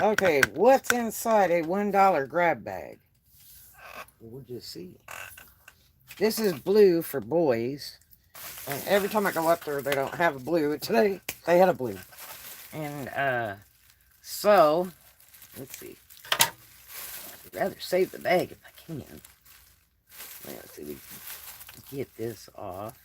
Okay, what's inside a $1 grab bag? We'll just see. This is blue for boys. And every time I go up there, they don't have a blue. Today, they had a blue. And, so, let's see. I'd rather save the bag if I can. Let's see, we can get this off.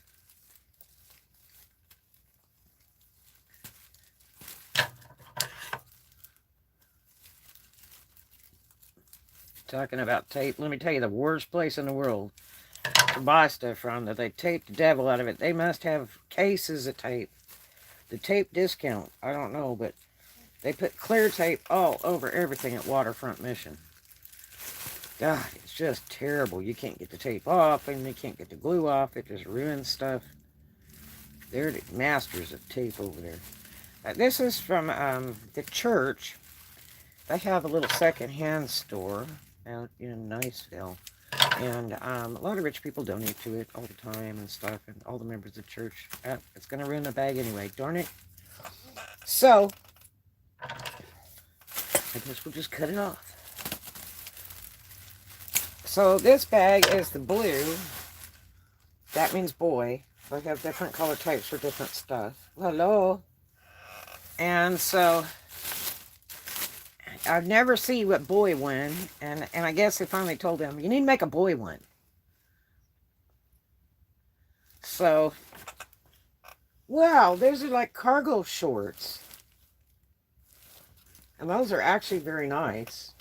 Talking about tape, let me tell you, the worst place in the world to buy stuff from, that they tape the devil out of it. They must have cases of tape. The tape discount, I don't know, but they put clear tape all over everything at Waterfront Mission. God, it's just terrible. You can't get the tape off, and you can't get the glue off. It just ruins stuff. They're the masters of tape over there. This is from the church. They have a little second-hand store out in Niceville. And a lot of rich people donate to it all the time and stuff, and all the members of the church. It's going to ruin the bag anyway, darn it. So, I guess we'll just cut it off. So, this bag is the blue. That means boy. They have different color types for different stuff. Hello. And so, I've never seen what boy one, and I guess they finally told them, you need to make a boy one. So, wow, those are like cargo shorts. And those are actually very nice.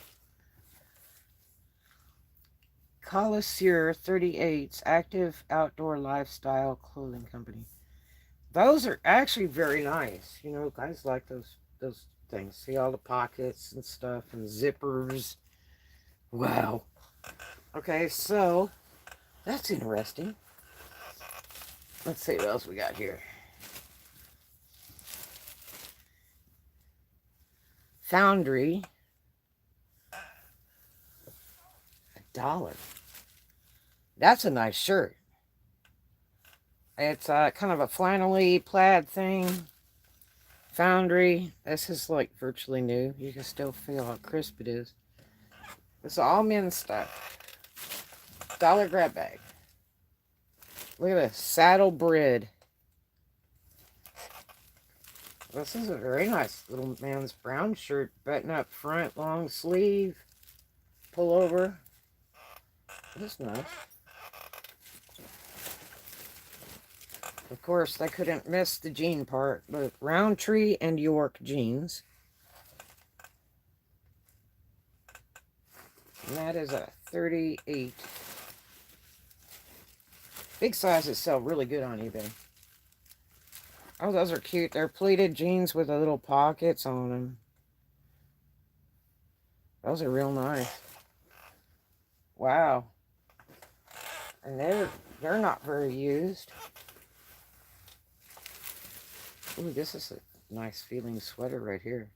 Coliseur 38's Active Outdoor Lifestyle Clothing Company. Those are actually very nice. You know, guys like those things. See all the pockets and stuff and zippers. Wow. Okay, so that's interesting. Let's see what else we got here. Foundry. $1. That's a nice shirt. It's kind of a flannelly plaid thing. Foundry. This is like virtually new. You can still feel how crisp it is. It's all men's stuff. $1 grab bag. Look at this. Saddle bread. This is a very nice little man's brown shirt. Button up front, long sleeve. Pull over. That's nice. Of course, they couldn't miss the jean part, but Roundtree and York jeans. And that is a 38. Big sizes sell really good on eBay. Oh, those are cute. They're pleated jeans with the little pockets on them. Those are real nice. Wow. And they're not very used. Ooh, this is a nice feeling sweater right here.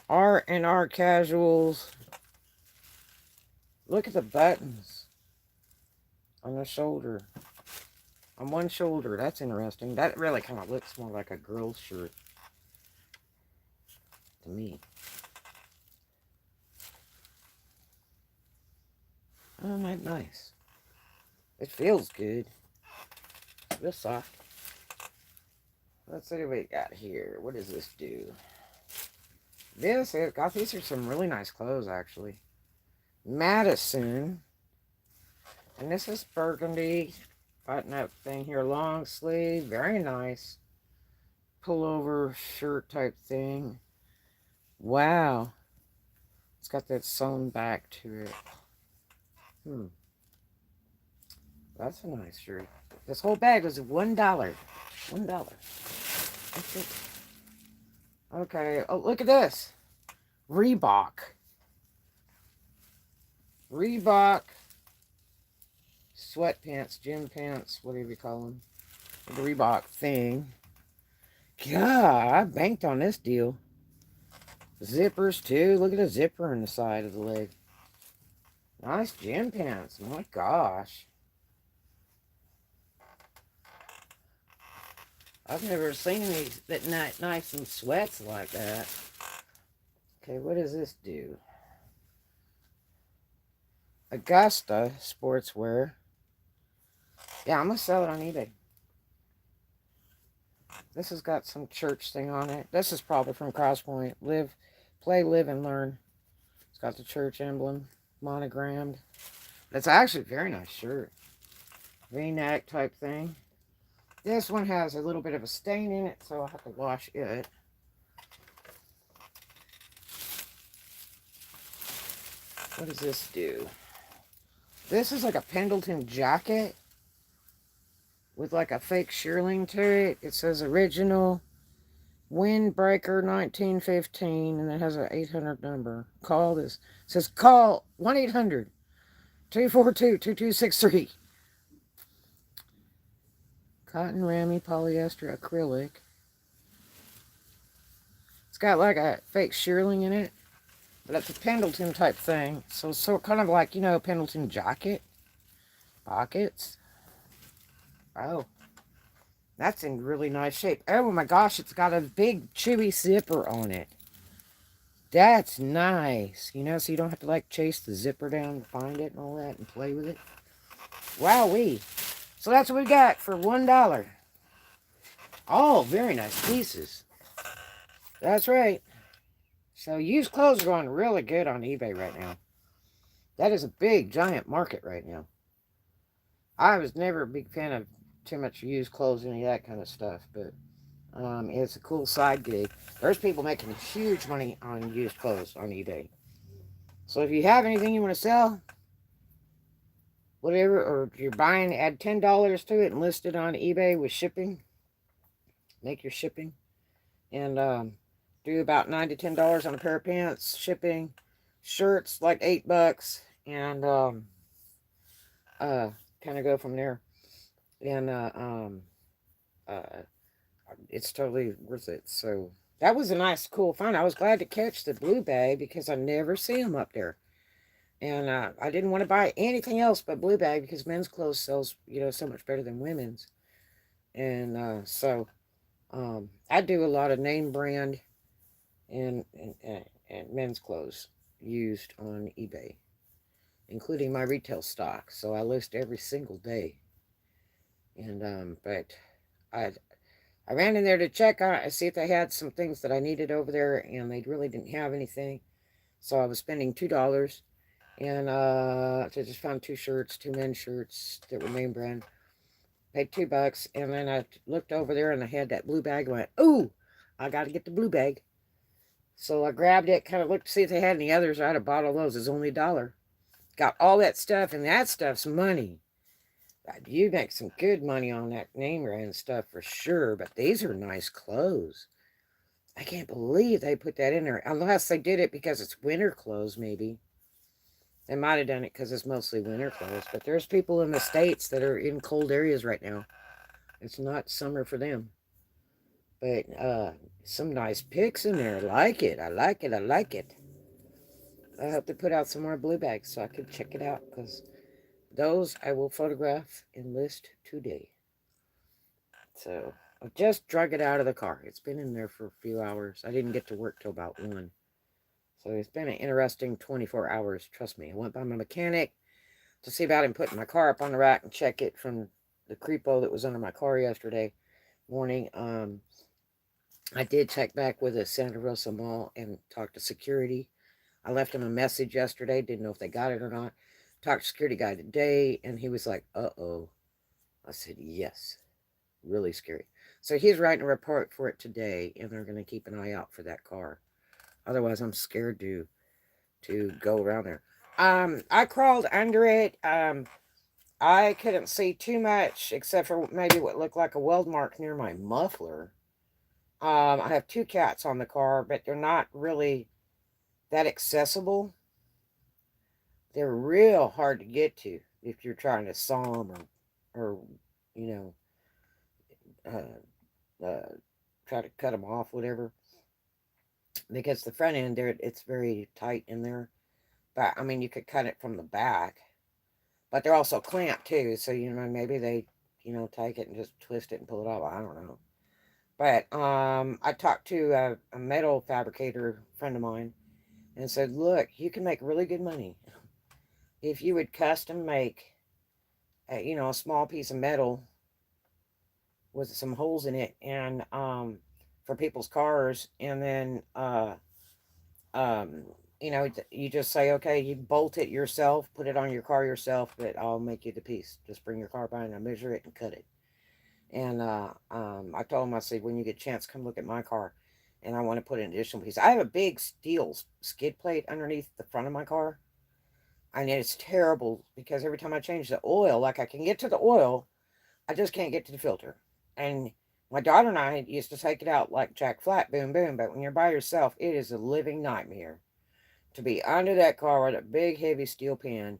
R&R Casuals. Look at the buttons on the shoulder. On one shoulder. That's interesting. That really kind of looks more like a girl's shirt to me. Oh, nice. It feels good. It's real soft. Let's see what we got here. What does this do? These are some really nice clothes, actually. Madison. And this is burgundy. Button-up thing here. Long sleeve. Very nice. Pullover shirt type thing. Wow. It's got that sewn back to it. That's a nice shirt. This whole bag was $1. $1. That's it. Okay. Oh, look at this. Reebok. Reebok sweatpants, gym pants, whatever you call them. The Reebok thing. God, I banked on this deal. Zippers, too. Look at the zipper on the side of the leg. Nice gym pants. My gosh. I've never seen these that nice and sweats like that. Okay, what does this do? Augusta sportswear. Yeah, I'm gonna sell it on eBay. This has got some church thing on it. This is probably from Crosspoint. Live, play, live, and learn. It's got the church emblem monogrammed. It's actually a very nice shirt. V-neck type thing. This one has a little bit of a stain in it, so I'll have to wash it. What does this do? This is like a Pendleton jacket with like a fake shearling to it. It says original windbreaker 1915, and it has an 800 number. Call this. It says call 1-800-242-2263. Cotton Rami polyester acrylic. It's got like a fake shearling in it, but it's a Pendleton type thing. So kind of like, you know, Pendleton jacket pockets. Oh, that's in really nice shape. Oh my gosh, it's got a big chewy zipper on it. That's nice. You know, so you don't have to like chase the zipper down to find it and all that and play with it. Wowee. So that's what we got for $1. All very nice pieces. That's right. So used clothes are going really good on eBay right now. That is a big, giant market right now. I was never a big fan of too much used clothes, any of that kind of stuff, but it's a cool side gig. There's people making huge money on used clothes on eBay. So if you have anything you want to sell, whatever, or if you're buying, add $10 to it and list it on eBay with shipping. Make your shipping. And do about $9 to $10 on a pair of pants, shipping. Shirts, like $8. And kind of go from there. And it's totally worth it. So that was a nice, cool find. I was glad to catch the blue bag because I never see them up there. And I didn't want to buy anything else but blue bag because men's clothes sells, you know, so much better than women's. And so I do a lot of name brand and men's clothes used on eBay, including my retail stock. So I list every single day. And but I ran in there to check on it, see if they had some things that I needed over there, and they really didn't have anything. So I was spending $2, and I just found 2 shirts, 2 men's shirts that were name brand. Paid $2, and then I looked over there, and I had that blue bag. And went, ooh, I got to get the blue bag. So I grabbed it, kind of looked to see if they had any others. I'd have bought all those. It's only $1. Got all that stuff, and that stuff's money. You make some good money on that name brand stuff for sure, but these are nice clothes. I can't believe they put that in there, unless they did it because it's winter clothes, maybe. They might have done it because it's mostly winter clothes, but there's people in the States that are in cold areas right now. It's not summer for them. But some nice pics in there. I like it. I like it. I like it. I hope they put out some more blue bags so I can check it out, because those I will photograph and list today. So I just drug it out of the car. It's been in there for a few hours. I didn't get to work till about 1. So it's been an interesting 24 hours. Trust me. I went by my mechanic to see about him putting my car up on the rack and check it from the creepo that was under my car yesterday morning. I did check back with the Santa Rosa Mall and talk to security. I left him a message yesterday. Didn't know if they got it or not. Talked to security guy today, and he was like, uh-oh. I said, yes. Really scary. So he's writing a report for it today, and they're going to keep an eye out for that car. Otherwise, I'm scared to go around there. I crawled under it. I couldn't see too much, except for maybe what looked like a weld mark near my muffler. I have 2 cats on the car, but they're not really that accessible. They're real hard to get to if you're trying to saw them or you know, try to cut them off, whatever. Because the front end there, it's very tight in there. But I mean, you could cut it from the back, but they're also clamped too. So you know, maybe they, you know, take it and just twist it and pull it off. I don't know. But I talked to a metal fabricator friend of mine, and said, look, you can make really good money if you would custom make a small piece of metal with some holes in it, and for people's cars, and then um you just say, okay, you bolt it yourself, put it on your car yourself, but I'll make you the piece. Just bring your car by and I'll measure it and cut it. And I told him, I said, when you get a chance, come look at my car, and I want to put an additional piece. I have a big steel skid plate underneath the front of my car, and it's terrible because every time I change the oil, like I can get to the oil, I just can't get to the filter. And my daughter and I used to take it out like Jack Flat, boom, boom. But when you're by yourself, it is a living nightmare to be under that car with a big, heavy steel pan.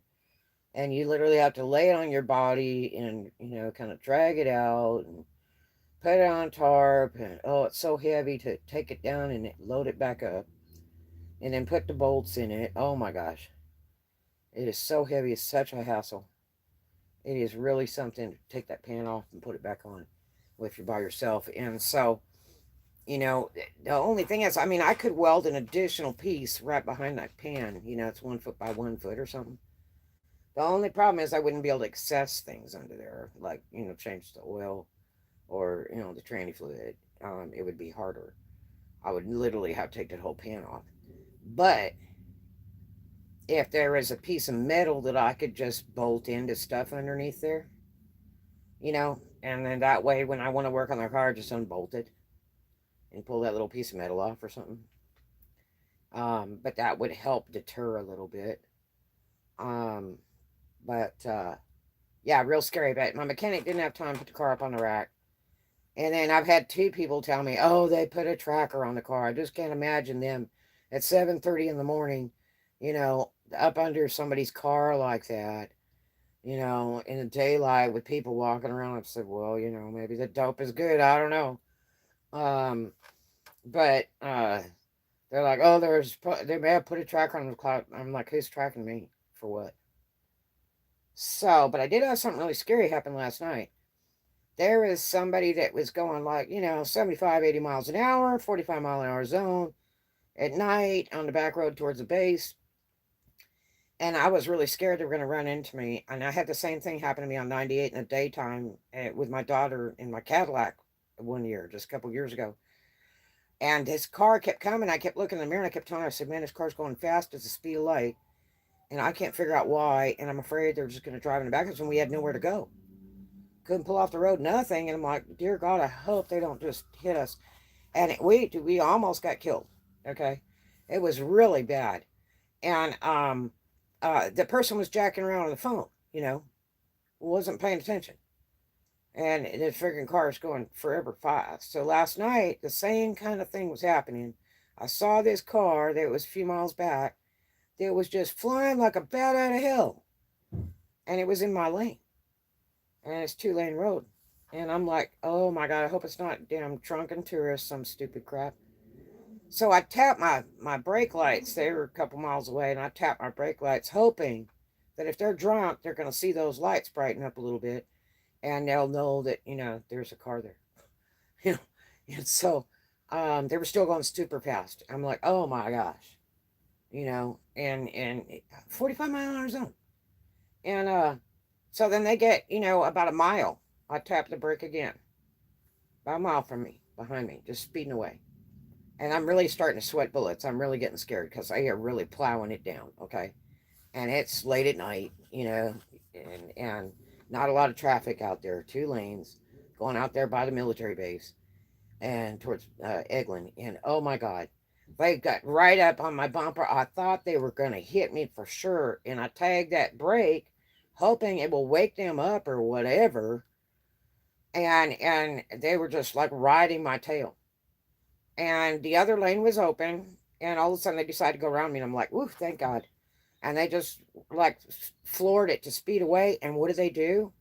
And you literally have to lay it on your body and, kind of drag it out and put it on tarp. And oh, it's so heavy to take it down and load it back up. And then put the bolts in it. Oh my gosh. It is so heavy. It's such a hassle. It is really something to take that pan off and put it back on if you're by yourself. And so, the only thing is, I mean, I could weld an additional piece right behind that pan. It's 1 foot by 1 foot or something. The only problem is I wouldn't be able to access things under there, like, change the oil or, the tranny fluid. It would be harder. I would literally have to take that whole pan off. But if there is a piece of metal that I could just bolt into stuff underneath there, and then that way when I want to work on the car, I just unbolt it and pull that little piece of metal off or something. But that would help deter a little bit. Um, but yeah, real scary. But my mechanic didn't have time to put the car up on the rack. And then I've had two people tell me, oh, they put a tracker on the car. I just can't imagine them at 7:30 in the morning, up under somebody's car like that, in the daylight with people walking around. I've said, well, maybe the dope is good. I don't know. Um, but they're like, oh, they may have put a tracker on the cloud. I'm like, who's tracking me for what? So, but I did have something really scary happen last night. There was somebody that was going like, 75, 80 miles an hour, 45-mile-an-hour zone at night on the back road towards the base. And I was really scared they were going to run into me. And I had the same thing happen to me on 98 in the daytime with my daughter in my Cadillac one year, just a couple years ago. And this car kept coming. I kept looking in the mirror and I kept telling her, I said, man, this car's going fast as the speed of light. And I can't figure out why. And I'm afraid they're just going to drive in the back of us and we had nowhere to go. Couldn't pull off the road, nothing. And I'm like, dear God, I hope they don't just hit us. And we almost got killed. Okay. It was really bad. And the person was jacking around on the phone, wasn't paying attention. And the freaking car is going forever fast. So last night, the same kind of thing was happening. I saw this car that was a few miles back that was just flying like a bat out of hell. And it was in my lane. And it's 2-lane road. And I'm like, oh my God, I hope it's not damn drunken tourists, some stupid crap. So I tapped my brake lights. They were a couple miles away, and I tapped my brake lights, hoping that if they're drunk, they're going to see those lights brighten up a little bit, and they'll know that, there's a car there. you know, and so they were still going super fast. I'm like, oh my gosh, and 45-mile-an-hour zone. And so then they get, about a mile. I tap the brake again, about a mile from me, behind me, just speeding away. And I'm really starting to sweat bullets. I'm really getting scared because I hear really plowing it down, okay? And it's late at night, and not a lot of traffic out there. 2 lanes going out there by the military base and towards Eglin. And oh my God, they got right up on my bumper. I thought they were going to hit me for sure. And I tagged that brake, hoping it will wake them up or whatever. And they were just like riding my tail. And the other lane was open, and all of a sudden they decided to go around me, and I'm like, ooh, thank God. And they just like floored it to speed away. And what did they do?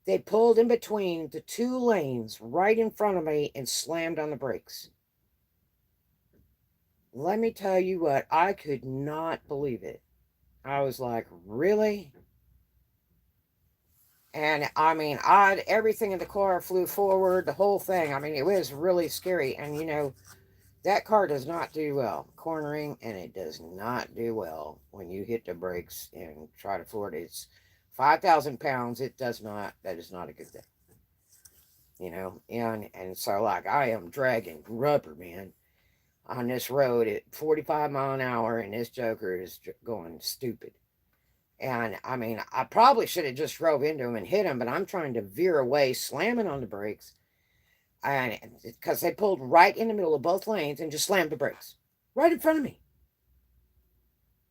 They pulled in between the 2 lanes right in front of me and slammed on the brakes. Let me tell you what, I could not believe it. I was like, really? And I mean, everything in the car flew forward, the whole thing. I mean, it was really scary. And That car does not do well cornering, and it does not do well when you hit the brakes and try to floor it. It's 5,000 pounds. It does not. That is not a good thing, And so like I am dragging rubber, man, on this road at 45 mile an hour, and this joker is going stupid. And I mean, I probably should have just drove into him and hit him, but I'm trying to veer away, slamming on the brakes, and because they pulled right in the middle of both lanes and just slammed the brakes right in front of me.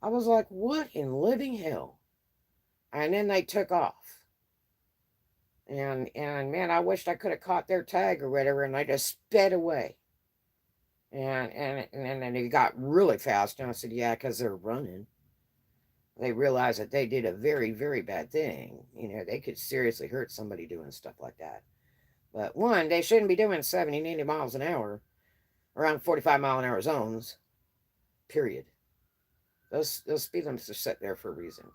I was like, what in living hell? And then they took off. And man, I wished I could have caught their tag or whatever, and they just sped away. And then they got really fast, and I said, yeah, because they're running. They realized that they did a very, very bad thing. They could seriously hurt somebody doing stuff like that. But one, they shouldn't be doing 70, 80 miles an hour around 45-mile-an-hour zones, period. Those speed limits are set there for a reason.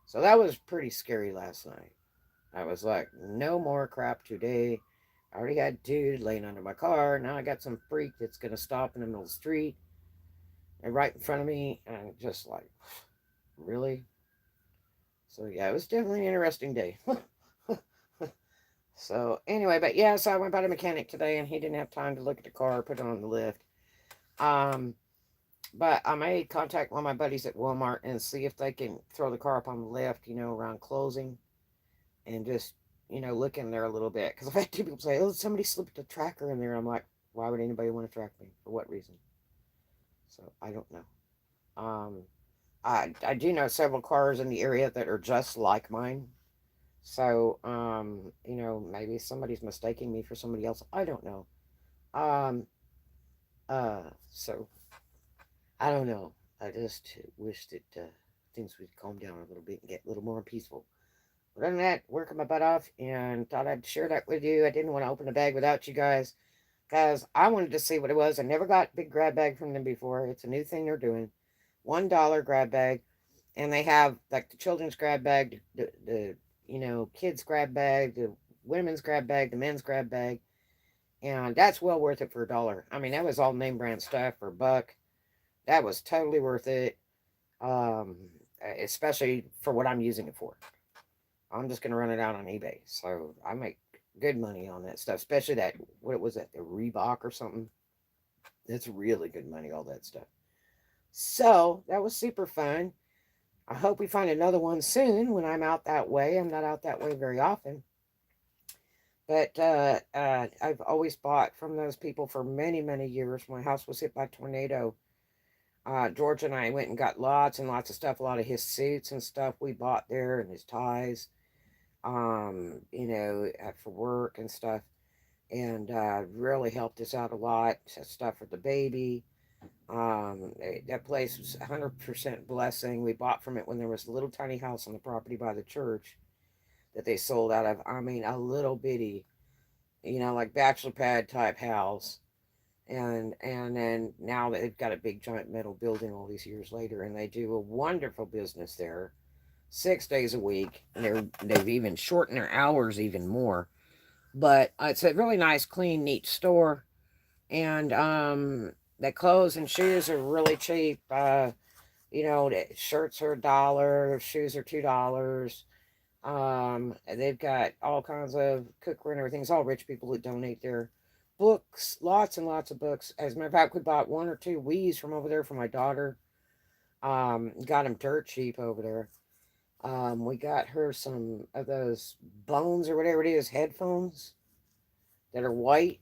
So that was pretty scary last night. I was like, no more crap today. I already had a dude laying under my car. Now I got some freak that's going to stop in the middle of the street and right in front of me. And just like, really? So yeah, it was definitely an interesting day. So anyway, but yeah, so I went by the mechanic today, and he didn't have time to look at the car or put it on the lift. But I may contact one of my buddies at Walmart and see if they can throw the car up on the lift, around closing, and just, look in there a little bit. Because I've had two people say, oh, somebody slipped a tracker in there. I'm like, why would anybody want to track me? For what reason? So I don't know. I do know several cars in the area that are just like mine. So, maybe somebody's mistaking me for somebody else. I don't know. Um, so I don't know. I just wish that things would calm down a little bit and get a little more peaceful. But other than that, working my butt off, and thought I'd share that with you. I didn't want to open the bag without you guys, because I wanted to see what it was. I never got a big grab bag from them before. It's a new thing they're doing. $1 grab bag, and they have like the children's grab bag, the kids grab bag, the women's grab bag, the men's grab bag, and that's well worth it for $1. I mean, that was all name brand stuff for $1. That was totally worth it, um, especially for what I'm using it for. I'm just gonna run it out on eBay, so I make good money on that stuff, especially that, what was that, the Reebok or something. That's really good money, all that stuff. So that was super fun. I hope we find another one soon when I'm out that way. I'm not out that way very often. But I've always bought from those people for many, many years. My house was hit by a tornado. George and I went and got lots and lots of stuff, a lot of his suits and stuff we bought there, and his ties, for work and stuff. And really helped us out a lot. Stuff for the baby. That place was 100% blessing. We bought from it when there was a little tiny house on the property by the church that they sold out of. I mean, a little bitty, like bachelor pad type house. And then now they've got a big giant metal building all these years later, and they do a wonderful business there, 6 days a week. And they've even shortened their hours even more. But it's a really nice, clean, neat store. And the clothes and shoes are really cheap. The shirts are $1, shoes are $2. They've got all kinds of cookware and everything. It's all rich people that donate their books, lots and lots of books. As a matter of fact, we bought one or two Wii's from over there for my daughter. Got them dirt cheap over there. We got her some of those Bones or whatever it is, headphones that are white.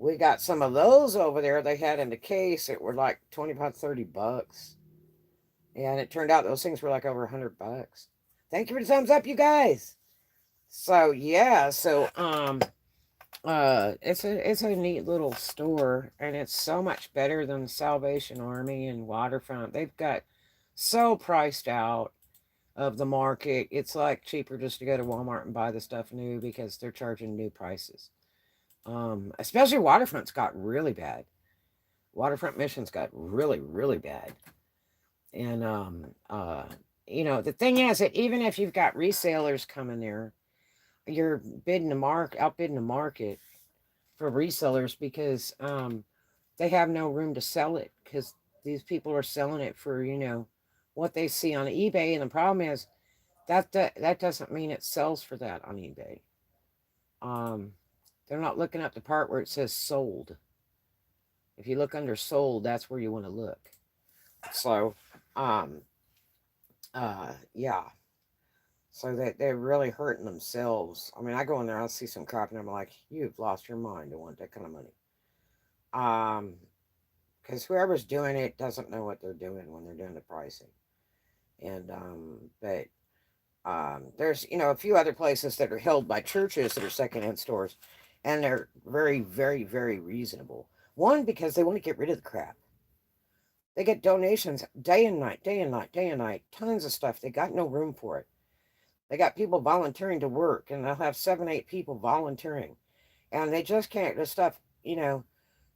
We got some of those over there they had in the case that were like 25, $30. And it turned out those things were like over $100. Thank you for the thumbs up, you guys. So yeah, it's a neat little store, and it's so much better than Salvation Army and Waterfront. They've got so priced out of the market. It's like cheaper just to go to Walmart and buy the stuff new because they're charging new prices. Especially Waterfront's got really bad. Waterfront Missions got really, really bad. And the thing is that even if you've got resellers coming there, you're outbidding the market for resellers, because they have no room to sell it because these people are selling it for, what they see on eBay. And the problem is that doesn't mean it sells for that on eBay. Um, they're not looking at the part where it says sold. If you look under sold, that's where you want to look. So, um, yeah. So they're really hurting themselves. I mean, I go in there, I see some crap, and I'm like, you've lost your mind to want that kind of money. Um, because whoever's doing it doesn't know what they're doing when they're doing the pricing. And but there's a few other places that are held by churches that are secondhand stores, and they're very, very, very reasonable. One, because they want to get rid of the crap. They get donations day and night, day and night, day and night, tons of stuff. They got no room for it. They got people volunteering to work, and they'll have 7, 8 people volunteering, and they just can't get the stuff,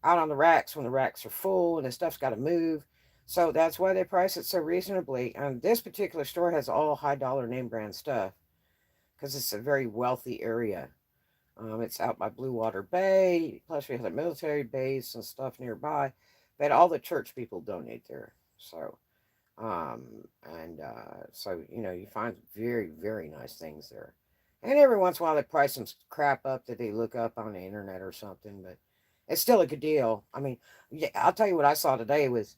out on the racks when the racks are full, and the stuff's got to move. So that's why they price it so reasonably. And this particular store has all high dollar name brand stuff because it's a very wealthy area. It's out by Blue Water Bay. Plus, we have a military base and stuff nearby. But all the church people donate there. So, you find very, very nice things there. And every once in a while, they price some crap up that they look up on the internet or something. But it's still a good deal. I mean, yeah, I'll tell you what I saw today was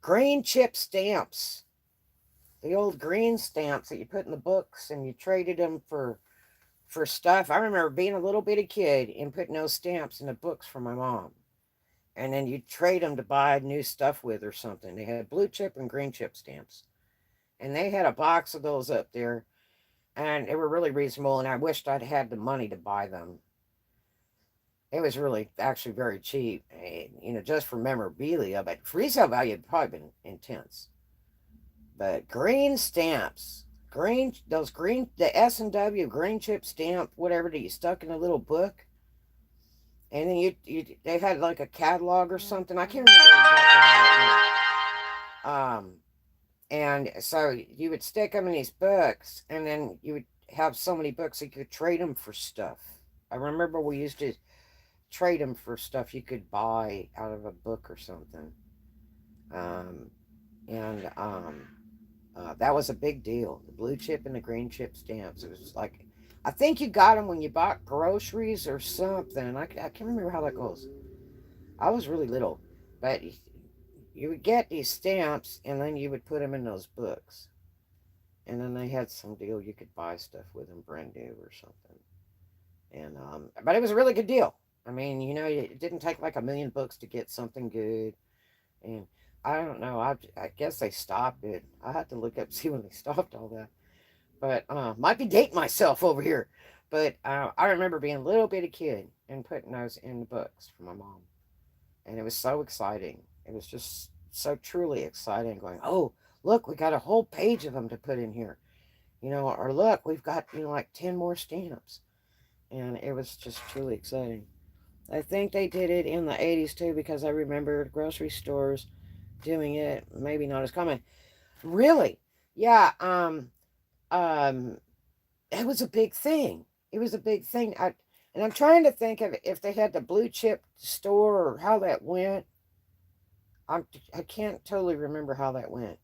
green chip stamps. The old green stamps that you put in the books and you traded them for stuff. I remember being a little bitty kid and putting those stamps in the books for my mom. And then you trade them to buy new stuff with or something. They had blue chip and green chip stamps. And they had a box of those up there. And they were really reasonable. And I wished I'd had the money to buy them. It was really actually very cheap, just for memorabilia. But for resale value, it'd probably been intense. But green stamps, the S&W green chip stamp, whatever that you stuck in a little book, and then they had like a catalog or something. I can't remember exactly how it went. And so you would stick them in these books, and then you would have so many books you could trade them for stuff. I remember we used to trade them for stuff you could buy out of a book or something. Um, and that was a big deal. The blue chip and the green chip stamps. It was like, I think you got them when you bought groceries or something. And I can't remember how that goes. I was really little. But you would get these stamps and then you would put them in those books. And then they had some deal you could buy stuff with them brand new or something. And but it was a really good deal. I mean, it didn't take like a million books to get something good. And I don't know. I guess they stopped it. I had to look up see when they stopped all that. But might be dating myself over here. But I remember being a little bitty kid and putting those in the books for my mom, and it was so exciting. It was just so truly exciting. Going, oh, look, we got a whole page of them to put in here, or look, we've got like 10 more stamps, and it was just truly exciting. I think they did it in the 80s too because I remember grocery stores doing it, maybe not as common. Really? Yeah, um it was a big thing. It was a big thing. And I'm trying to think of if they had the blue chip store or how that went. I can't totally remember how that went.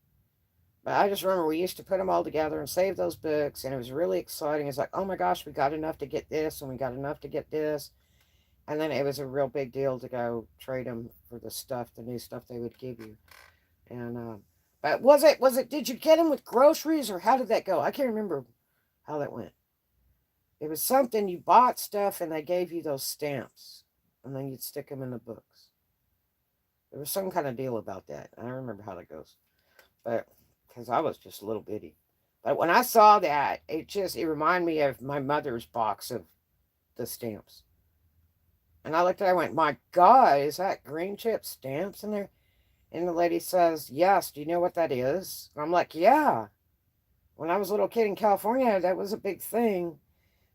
But I just remember we used to put them all together and save those books, and it was really exciting. It's like, oh my gosh, we got enough to get this, and we got enough to get this. And then it was a real big deal to go trade them for the new stuff they would give you. And but did you get them with groceries or how did that go? I can't remember how that went. It was something you bought stuff and they gave you those stamps and then you'd stick them in the books. There was some kind of deal about that. I don't remember how that goes. But because I was just a little bitty. But when I saw that, it reminded me of my mother's box of the stamps. And I looked at it, I went, my God, is that green chip stamps in there? And the lady says, yes, do you know what that is? And I'm like, yeah. When I was a little kid in California, that was a big thing.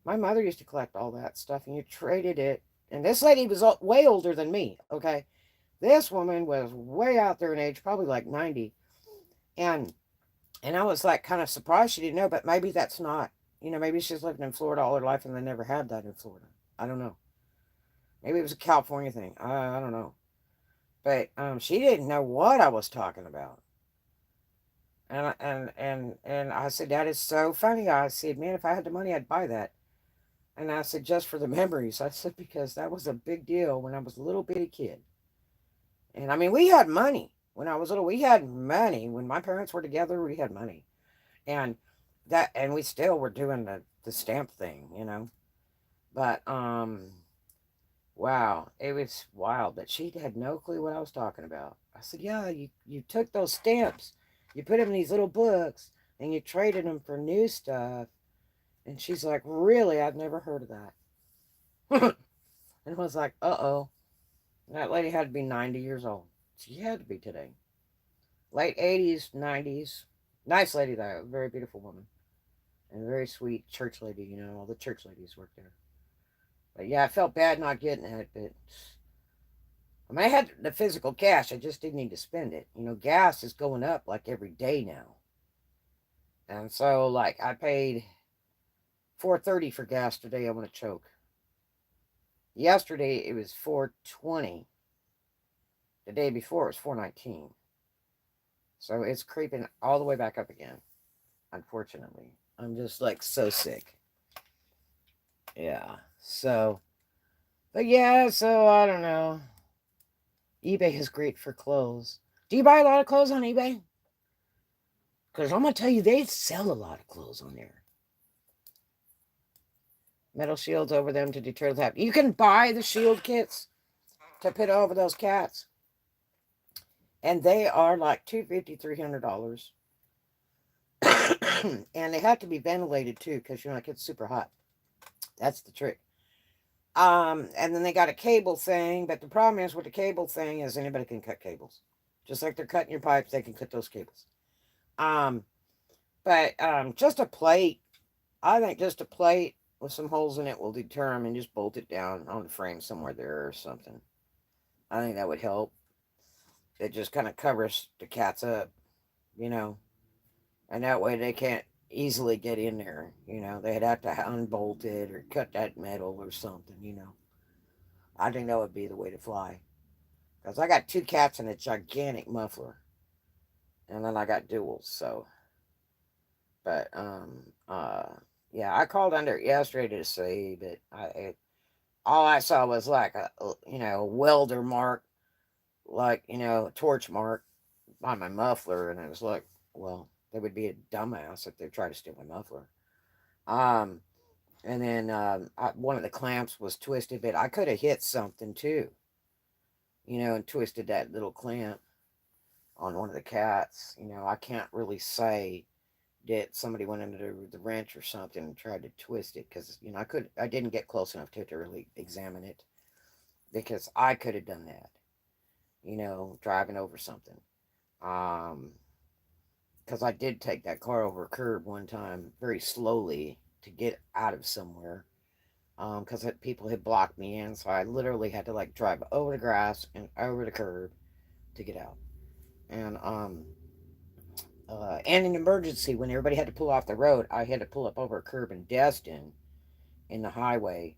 My mother used to collect all that stuff, and you traded it. And this lady was way older than me, okay? This woman was way out there in age, probably like 90. And I was like kind of surprised she didn't know, but maybe that's not, maybe she's lived in Florida all her life and they never had that in Florida. I don't know. Maybe it was a California thing. I don't know. But she didn't know what I was talking about. And I said, that is so funny. I said, man, if I had the money, I'd buy that. And I said, just for the memories. I said, because that was a big deal when I was a little bitty kid. And I mean, we had money when I was little. We had money when my parents were together. We had money, and and we still were doing the stamp thing, you know. But wow, it was wild. But she had no clue what I was talking about. I said, yeah, you took those stamps, you put them in these little books, and you traded them for new stuff. And she's like, really? I've never heard of that. And I was like, uh-oh. That lady had to be 90 years old. She had to be today. Late 80s, 90s. Nice lady, though. Very beautiful woman. And a very sweet church lady. You know, all the church ladies work there. But yeah, I felt bad not getting it. But I mean, I had the physical cash. I just didn't need to spend it. You know, gas is going up like every day now. And so, like, I paid $4.30 for gas today. I want to choke. Yesterday, it was $4.20. The day before, it was $4.19. So it's creeping all the way back up again, unfortunately. I'm just like so sick. Yeah. So, but yeah, so I don't know. eBay is great for clothes. Do you buy a lot of clothes on eBay? Because I'm going to tell you, they sell a lot of clothes on there. Metal shields over them to deter the theft. You can buy the shield kits to put over those cats. And they are like $250, $300. And they have to be ventilated too, because you know it gets super hot. That's the trick. And then they got a cable thing, but the problem is with the cable thing is anybody can cut cables. Just like they're cutting your pipes, they can cut those cables. Um, but just a plate, I think just a plate with some holes in it will deter them and just bolt it down on the frame somewhere there or something. I think that would help. It just kind of covers the cats up, you know, and that way they can't easily get in there. You know, they'd have to unbolt it or cut that metal or something, you know. I think that would be the way to fly. Because I got two cats and a gigantic muffler. And then I got duals, so. But, yeah, I called under it yesterday to see, but all I saw was like a welder mark, like, a torch mark on my muffler. And it was like, well, they would be a dumbass if they tried to steal my muffler. Um, and then one of the clamps was twisted, but I could have hit something too, and twisted that little clamp on one of the cats. I can't really say that somebody went under the wrench or something and tried to twist it because I didn't get close enough to it to really examine it because I could have done that, driving over something. Because I did take that car over a curb one time very slowly to get out of somewhere. Because people had blocked me in, so I literally had to like drive over the grass and over the curb to get out. And an emergency when everybody had to pull off the road, I had to pull up over a curb in Destin in the highway,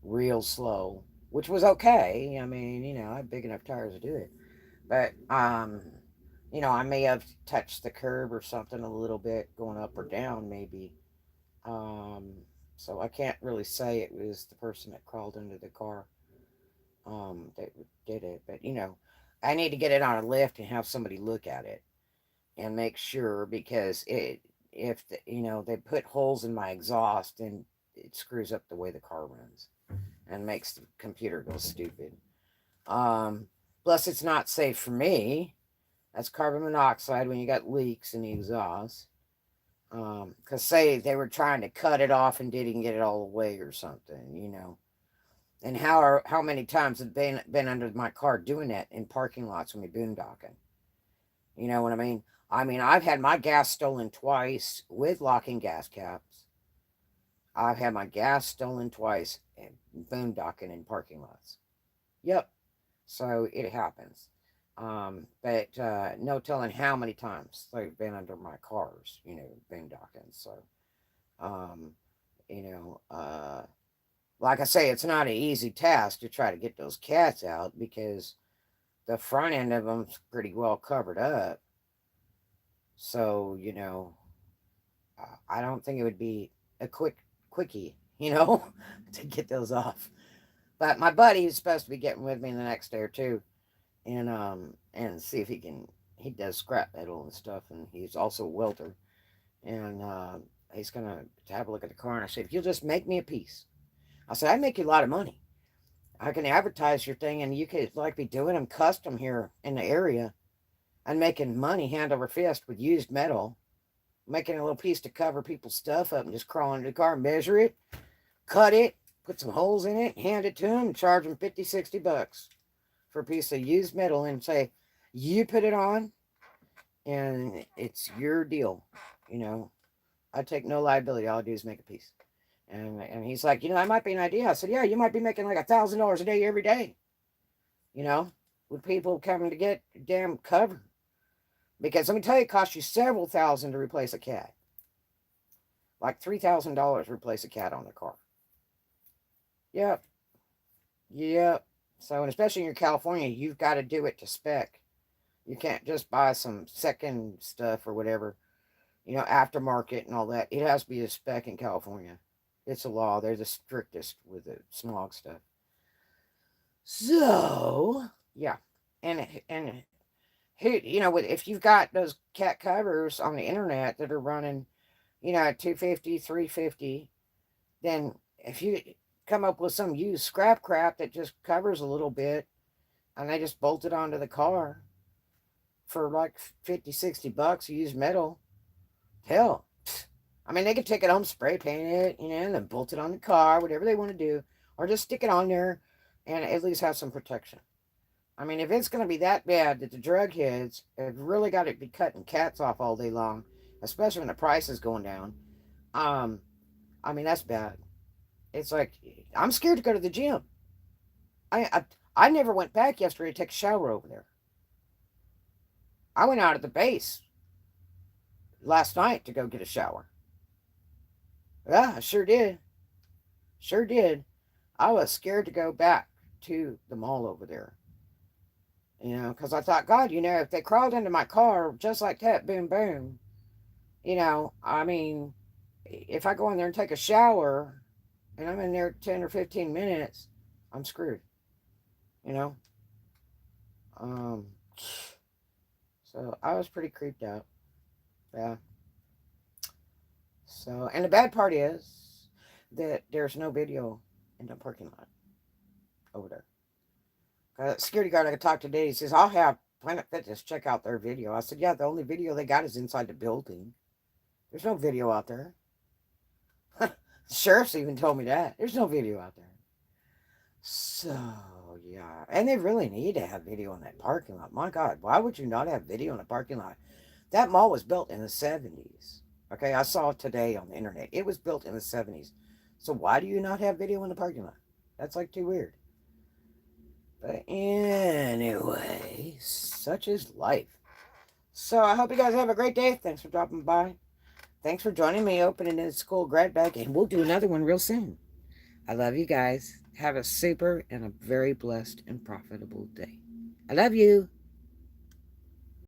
real slow, which was okay. I mean, I had big enough tires to do it, but I may have touched the curb or something a little bit going up or down, maybe. Um, so I can't really say it was the person that crawled into the car that did it, but I need to get it on a lift and have somebody look at it and make sure because if they put holes in my exhaust and it screws up the way the car runs and makes the computer go stupid. Um, Plus, it's not safe for me. That's carbon monoxide when you got leaks in the exhaust. Because say they were trying to cut it off and didn't get it all away or something. And how many times have been under my car doing that in parking lots when we boondocking? You know what I mean? I've had my gas stolen twice with locking gas caps. I've had my gas stolen twice in boondocking in parking lots. Yep. So it happens. But no telling how many times they've been under my cars, boondocking. So, um, you know, uh, like I say, it's not an easy task to try to get those cats out because the front end of them's pretty well covered up. So, I don't think it would be a quickie, to get those off. But my buddy is supposed to be getting with me the next day or two, and see if he can. He does scrap metal and stuff, and he's also a welder, and he's gonna have a look at the car. And I said, if you'll just make me a piece, I said I'd make you a lot of money. I can advertise your thing, and you could like be doing them custom here in the area, and making money hand over fist with used metal, making a little piece to cover people's stuff up, and just crawl into the car, measure it, cut it, put some holes in it, hand it to them, and charge them 50, $60 for a piece of used metal, and say, you put it on, and it's your deal. I take no liability. All I do is make a piece. And he's like, that might be an idea. I said, yeah, you might be making like $1,000 a day every day, with people coming to get damn cover. Because let me tell you, it costs you several thousand to replace a cat. Like $3,000 to replace a cat on the car. Yep. Yep. So, and especially in California, you've got to do it to spec. You can't just buy some second stuff or whatever, aftermarket and all that. It has to be a spec in California. It's a law. They're the strictest with the smog stuff. So, yeah. And if you've got those cat covers on the internet that are running, at $250, $350, then if you come up with some used scrap crap that just covers a little bit, and they just bolt it onto the car for like 50, $60 used metal, hell, I mean, they could take it home, spray paint it, and then bolt it on the car, whatever they want to do, or just stick it on there and at least have some protection. I mean, if it's going to be that bad that the drug heads have really got to be cutting cats off all day long, especially when the price is going down, I mean, that's bad. It's like, I'm scared to go to the gym. I never went back yesterday to take a shower over there. I went out at the base last night to go get a shower. Yeah, I sure did. Sure did. I was scared to go back to the mall over there. Because I thought, God, if they crawled into my car just like that, boom, boom, I mean, if I go in there and take a shower and I'm in there 10 or 15 minutes, I'm screwed, you know? Um, so I was pretty creeped out. Yeah. So, and the bad part is that there's no video in the parking lot over there. Security guard I could talk today, he says, I'll have Planet Fitness check out their video. I said, yeah, the only video they got is inside the building. There's no video out there. The sheriff's even told me that. There's no video out there. So, yeah. And they really need to have video in that parking lot. My God, why would you not have video in the parking lot? That mall was built in the 70s. Okay, I saw it today on the internet. It was built in the 70s. So why do you not have video in the parking lot? That's like too weird. But anyway, such is life. So I hope you guys have a great day. Thanks for dropping by. Thanks for joining me opening this school grad bag. And we'll do another one real soon. I love you guys. Have a super and a very blessed and profitable day. I love you.